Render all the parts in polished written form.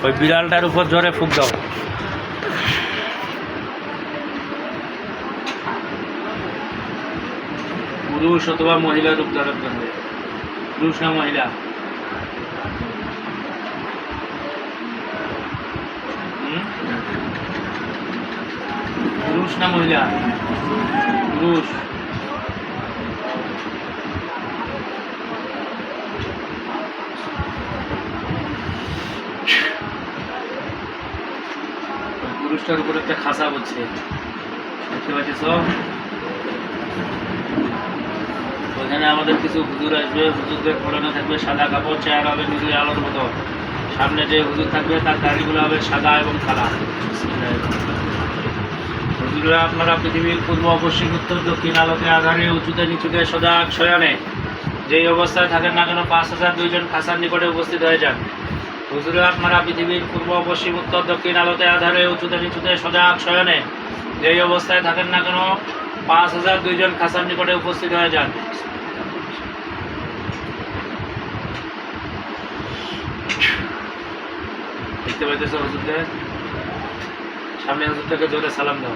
ওই বিড়ালটার উপর জোরে ফুঁক দাও। পুরুষ অথবা মহিলা রূপ ধারণ করবে। পুরুষ না মহিলা? পুরুষ না মহিলা? পুরুষ। পুরুষটার উপরে একটা খাসা বলছে, দেখতে পাচ্ছিস? ওইখানে আমাদের কিছু হুজুর আসবে, হুজুরদের পড়ানো থাকবে সাদা কাপড়, চেয়ার হবে নিজের আলোর মতো। সামনে যে হুজুর থাকবে তার দাড়িগুলো হবে সাদা এবং কালা। হুজুররা আপনারা পৃথিবীর পূর্ব, পশ্চিম, উত্তর, দক্ষিণ আলোকে আধারে উঁচুতে নিচুতে সজাগ শয়নে যেই অবস্থায় থাকেন না কেন 5002 জন খাসার নিকটে উপস্থিত হয়ে যান। হুজুরে আপনারা পৃথিবীর পূর্ব, পশ্চিম, উত্তর, দক্ষিণ আলোতে আধারে উঁচুতে নিচুতে সজাগ শয়নে যেই অবস্থায় থাকেন না কেন 5002 জন খাসার নিকটে উপস্থিত হয়ে যান। দেখতে পাইতেছ হুজুরকে? সামনে হুজুরটাকে জোরে সালাম দাও।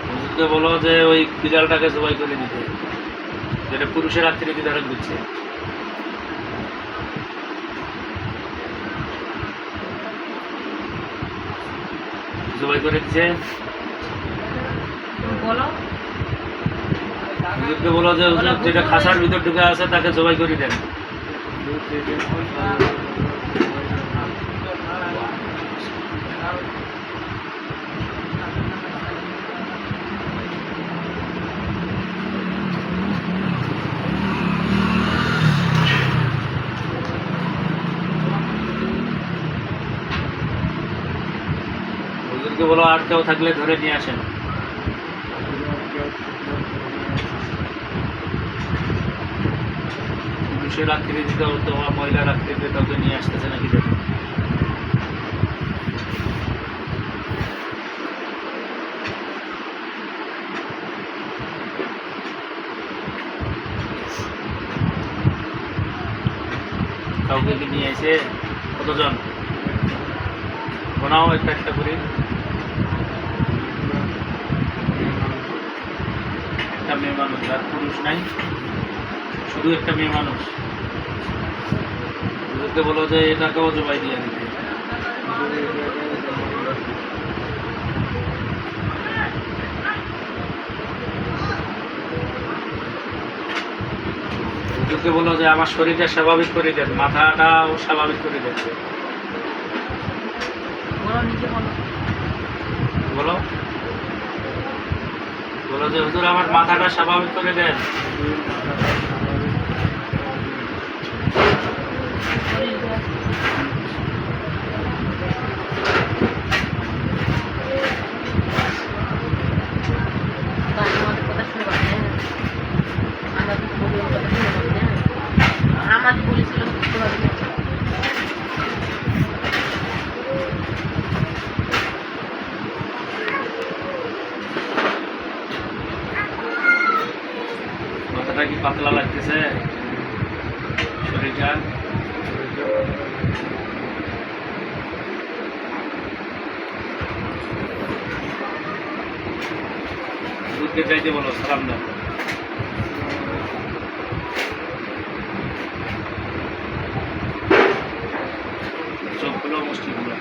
হুজুরকে বলো যে ওই বিড়ালটাকে জবাই করে দিতে, যেটা পুরুষের আকৃতি ধারণ করছে। জবাই করে দিচ্ছে। হুজুরকে বলো যে হুজুর যেটা খাসার ভিতর ঢুকে আছে তাকে জবাই করে দেন। হুজুরকে বলো আর কেউ থাকলে ধরে নিয়ে আসেন। পুরুষের আকৃতিতে অথবা মহিলার আকৃতিতে কাউকে নিয়ে আসতেছে নাকি দেখুন। কাউকে কি নিয়ে এসে? কতজন? গোনাও একটা একটা করে। একটা মেয়ে মানুষ, আর পুরুষ নাই, শুধু একটা মেয়ে মানুষ। হুজুরকে বলো যে এটাকেও জবাই দিয়ে দিতে। হুজুরকে বলো যে আমার শরীরটা স্বাভাবিক করে দেন, মাথাটাও স্বাভাবিক করে দেন। বলো বলো যে হুজুর আমার মাথাটা স্বাভাবিক করে দেন। আমার বলেছিল মাথাটা কি পাতলা লাগতেছে শরীরটা? দুধকে চাইতে বলো, সালাম দাও। চোখগুলো মুষ্টি গুলো।